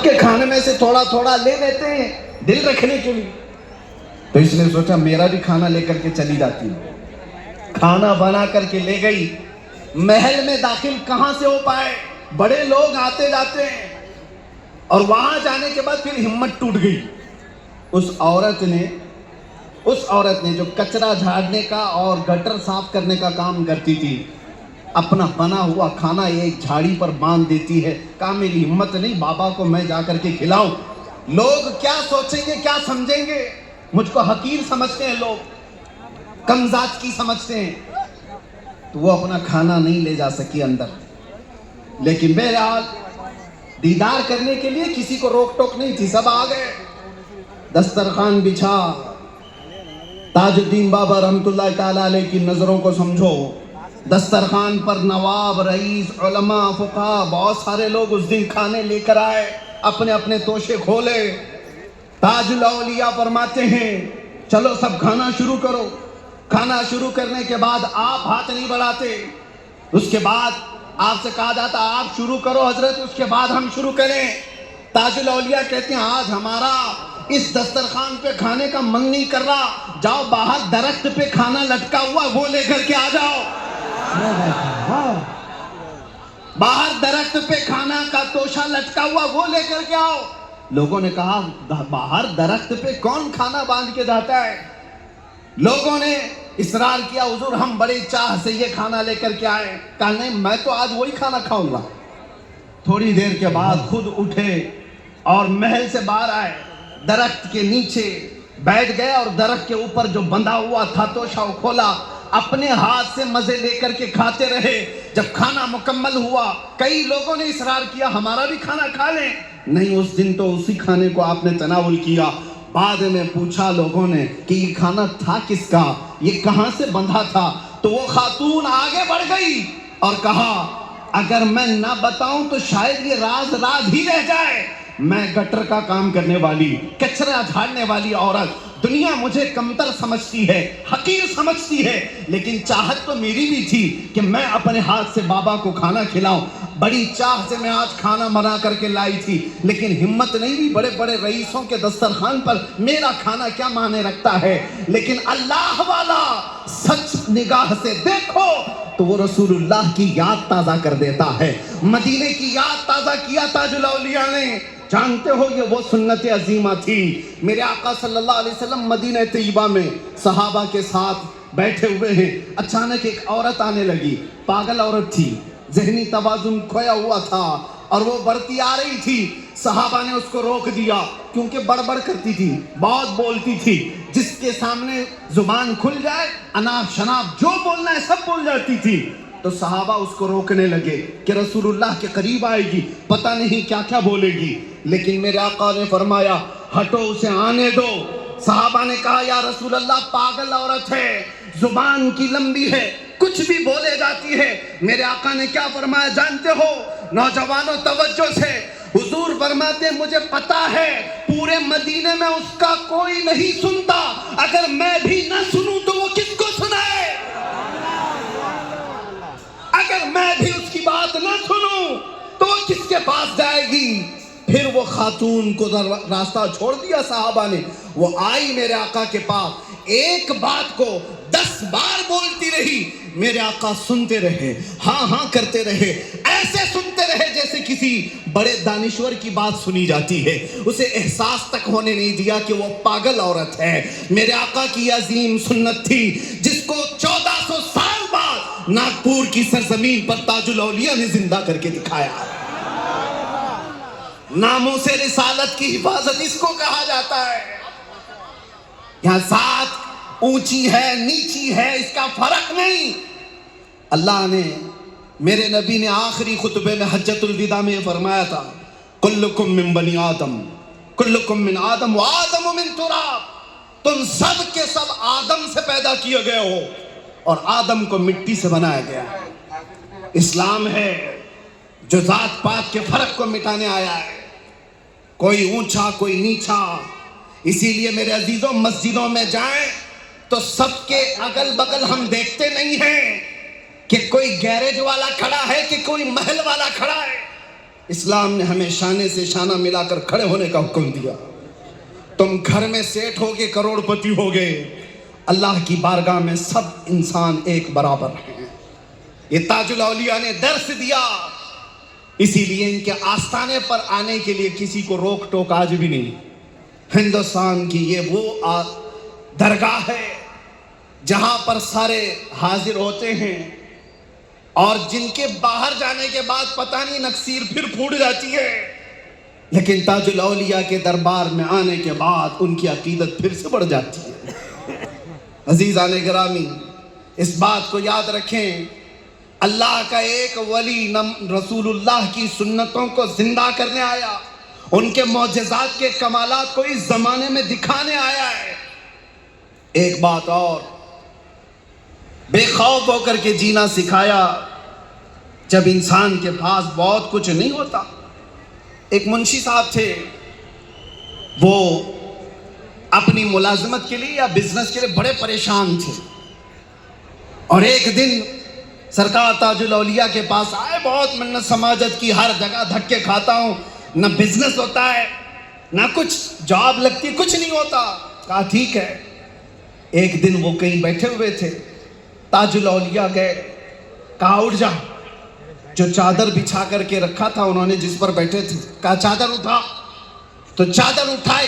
کے کھانے میں سے تھوڑا تھوڑا لے لیتے ہیں دل رکھنے کے لیے. تو اس نے سوچا میرا بھی کھانا لے کر کے چلی جاتی ہوں. کھانا بنا کر کے لے گئی. محل میں داخل کہاں سے ہو پائے, بڑے لوگ آتے جاتے ہیں, اور وہاں جانے کے بعد پھر ہمت ٹوٹ گئی. اس عورت نے جو کچرا جھاڑنے کا اور گٹر صاف کرنے کا کام کرتی تھی, اپنا بنا ہوا کھانا ایک جھاڑی پر باندھ دیتی ہے. کہا میری ہمت نہیں, بابا کو میں جا کر کے کھلاؤں. لوگ کیا سوچیں گے, کیا سمجھیں گے, مجھ کو حقیر سمجھتے ہیں لوگ, کم ذات کی سمجھتے ہیں. تو وہ اپنا کھانا نہیں لے جا سکی اندر. لیکن بہرحال دیدار کرنے کے لیے کسی کو روک ٹوک نہیں تھی, سب آ گئے. دسترخوان بچھا. تاج الدین بابا رحمت اللہ تعالیٰ علیہ کی نظروں کو سمجھو. دسترخوان پر نواب, رئیس, علماء, فقہا, بہت سارے لوگ اس دن کھانے لے کر آئے, اپنے اپنے توشے کھولے. تاج الاولیاء فرماتے ہیں چلو سب کھانا شروع کرو. کھانا شروع کرنے کے بعد آپ ہاتھ نہیں بڑھاتے, اس کے بعد آپ سے کہا جاتا آپ شروع کرو حضرت, اس کے بعد ہم شروع کریں. تاج الاولیاء کہتے ہیں آج ہمارا اس دسترخوان پہ کھانے کا من نہیں کر رہا, جاؤ باہر درخت پہ کھانا لٹکا ہوا وہ لے کر کے آ جاؤ. باہر درخت پہ کھانا کا توشہ لٹکا ہوا وہ لے کر کے آؤ. لوگوں نے کہا باہر درخت پہ کون کھانا باندھ کے جاتا ہے. لوگوں نے اصرار کیا حضور ہم بڑے چاہ سے یہ کھانا لے کر کے آئے. کہا نہیں میں تو آج وہی کھانا کھاؤں گا. تھوڑی دیر کے بعد خود اٹھے اور محل سے باہر آئے, درخت کے نیچے بیٹھ گئے اور درخت کے اوپر جو بندھا ہوا تھا توشہ وہ کھولا, اپنے ہاتھ سے مزے لے کر کے کھاتے رہے. جب کھانا مکمل ہوا کئی لوگوں نے اصرار کیا ہمارا بھی کھانا کھا لیں. نہیں, اس دن تو اسی کھانے کو آپ نے تناول کیا. بعد میں پوچھا لوگوں نے کہ یہ کھانا تھا کس کا, یہ کہاں سے بندھا تھا. تو وہ خاتون آگے بڑھ گئی اور کہا اگر میں نہ بتاؤں تو شاید یہ راز راز ہی رہ جائے. میں گٹر کا کام کرنے والی, کچرا جھاڑنے والی عورت, دنیا مجھے کمتر سمجھتی ہے, حقیر سمجھتی ہے, لیکن چاہت تو میری بھی تھی کہ میں اپنے ہاتھ سے بابا کو کھانا کھلاؤں. بڑی چاہ سے میں آج کھانا بنا کر کے لائی تھی, لیکن ہمت نہیں بھی. بڑے بڑے رئیسوں کے دسترخوان پر میرا کھانا کیا معنی رکھتا ہے, لیکن اللہ والا سچ نگاہ سے دیکھو تو وہ رسول اللہ کی یاد تازہ کر دیتا ہے. مدینے کی یاد تازہ کیا تاج الاولیاء نے. جانتے ہو یہ وہ سنت عظیمہ تھی. میرے آقا صلی اللہ علیہ وسلم مدینہ طیبہ میں صحابہ کے ساتھ بیٹھے ہوئے ہیں. اچانک ایک عورت آنے لگی, پاگل عورت تھی, ذہنی توازن کھویا ہوا تھا اور وہ بڑھتی آ رہی تھی. صحابہ نے اس کو روک دیا کیونکہ بڑبڑ کرتی تھی, بہت بولتی تھی. جس کے سامنے زبان کھل جائے اناپ شناپ جو بولنا ہے سب بول جاتی تھی. تو صحابہ اس کو روکنے لگے کہ رسول اللہ کے قریب آئے گی, پتہ نہیں کیا کیا بولے گی. لیکن میرے آقا نے فرمایا ہٹو, اسے آنے دو. صحابہ نے کہا یا رسول اللہ پاگل عورت ہے, زبان کی لمبی ہے, کچھ بھی بولے جاتی ہے. میرے آقا نے کیا فرمایا جانتے ہو نوجوانوں توجہ سے, حضور فرماتے ہیں مجھے پتا ہے پورے مدینے میں اس کا کوئی نہیں سنتا, اگر میں بھی نہ سنوں تو وہ کس کو سنائے. اگر میں بھی اس کی بات نہ سنوں تو وہ کس کے پاس جائے گی. پھر وہ خاتون کو راستہ چھوڑ دیا صحابہ نے. وہ آئی میرے آقا کے پاس, ایک بات کو 10 بار بولتی رہی. میرے آقا سنتے رہے, ہاں ہاں کرتے رہے, ایسے سنتے رہے جیسے کسی بڑے دانشور کی بات سنی جاتی ہے. اسے احساس تک ہونے نہیں دیا کہ وہ پاگل عورت ہے. میرے آقا کی عظیم سنت تھی جس کو 1400 سال بعد ناگپور کی سرزمین پر تاج الاولیاء نے زندہ کر کے دکھایا. ناموں سے رسالت کی حفاظت اس کو کہا جاتا ہے. یہاں ذات اونچی ہے نیچی ہے اس کا فرق نہیں. اللہ نے, میرے نبی نے آخری خطبے میں حجۃ الوداع میں فرمایا تھا کلکم من بنی آدم, کلکم من آدم و آدم من تراب. تم سب کے سب آدم سے پیدا کیے گئے ہو اور آدم کو مٹی سے بنایا گیا. اسلام ہے جو ذات پات کے فرق کو مٹانے آیا ہے, کوئی اونچا کوئی نیچا. اسی لیے میرے عزیزوں مسجدوں میں جائیں تو سب کے اگل بغل ہم دیکھتے نہیں ہیں کہ کوئی گیرج والا کھڑا ہے کہ کوئی محل والا کھڑا ہے. اسلام نے ہمیں شانے سے شانہ ملا کر کھڑے ہونے کا حکم دیا. تم گھر میں سیٹ ہو کے کروڑ پتی ہو گئے، اللہ کی بارگاہ میں سب انسان ایک برابر ہیں. یہ تاج الاولیاء نے درس دیا، اسی لیے ان کے آستانے پر آنے کے لیے کسی کو روک ٹوک آج بھی نہیں. ہندوستان کی یہ وہ درگاہ ہے جہاں پر سارے حاضر ہوتے ہیں، اور جن کے باہر جانے کے بعد پتہ نہیں نکسیر پھر پھوٹ جاتی ہے، لیکن تاج الاولیاء کے دربار میں آنے کے بعد ان کی عقیدت پھر سے بڑھ جاتی ہے. عزیزان گرامی، اس بات کو یاد رکھیں، اللہ کا ایک ولی رسول اللہ کی سنتوں کو زندہ کرنے آیا، ان کے معجزات کے کمالات کو اس زمانے میں دکھانے آیا ہے. ایک بات اور، بے خوف ہو کر کے جینا سکھایا جب انسان کے پاس بہت کچھ نہیں ہوتا. ایک منشی صاحب تھے، وہ اپنی ملازمت کے لیے یا بزنس کے لیے بڑے پریشان تھے، اور ایک دن سرکار تاج الاولیاء کے پاس آئے. بہت منت سماجت کی، ہر جگہ دھکے کھاتا ہوں، نہ بزنس ہوتا ہے نہ کچھ جاب لگتی، کچھ نہیں ہوتا. کہا ٹھیک ہے. ایک دن وہ کہیں بیٹھے ہوئے تھے، تاج الاولیاء گئے، کہا اٹھ جا. جو چادر بچھا کر کے رکھا تھا انہوں نے جس پر بیٹھے تھے، کہا چادر اٹھا. تو چادر اٹھائے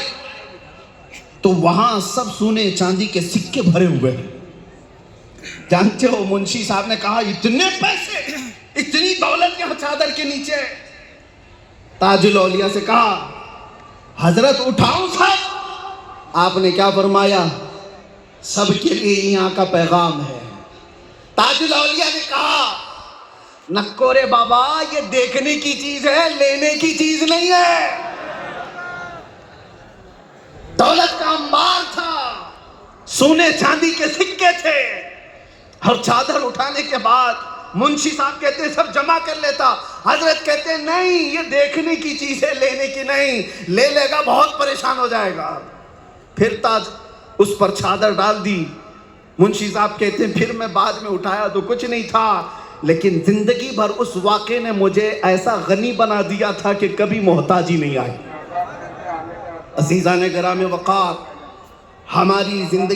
تو وہاں سب سونے چاندی کے سکے بھرے ہوئے ہیں. جانتے ہو منشی صاحب نے کہا اتنے پیسے، اتنی دولت یہاں چادر کے نیچے. تاج الاولیاء سے کہا حضرت اٹھاؤں صاحب؟ آپ نے کیا فرمایا؟ سب کے لیے یہاں کا پیغام ہے. تاج الاولیاء نے کہا نکورے بابا، یہ دیکھنے کی چیز ہے، لینے کی چیز نہیں ہے. دولت کا انبار تھا، سونے چاندی کے سکے تھے، اور چادر اٹھانے کے بعد منشی صاحب کہتے ہیں سب جمع کر لیتا. حضرت کہتے ہیں نہیں، یہ دیکھنے کی چیز ہے، لینے کی نہیں. لے لے گا بہت پریشان ہو جائے گا. پھر تاج اس پر چادر ڈال دی. منشی صاحب کہتے ہیں پھر میں بعد میں اٹھایا تو کچھ نہیں تھا، لیکن زندگی بھر اس واقعے نے مجھے ایسا غنی بنا دیا تھا کہ کبھی محتاجی نہیں آئی. عزیزان گرامی وقار، ہماری زندگی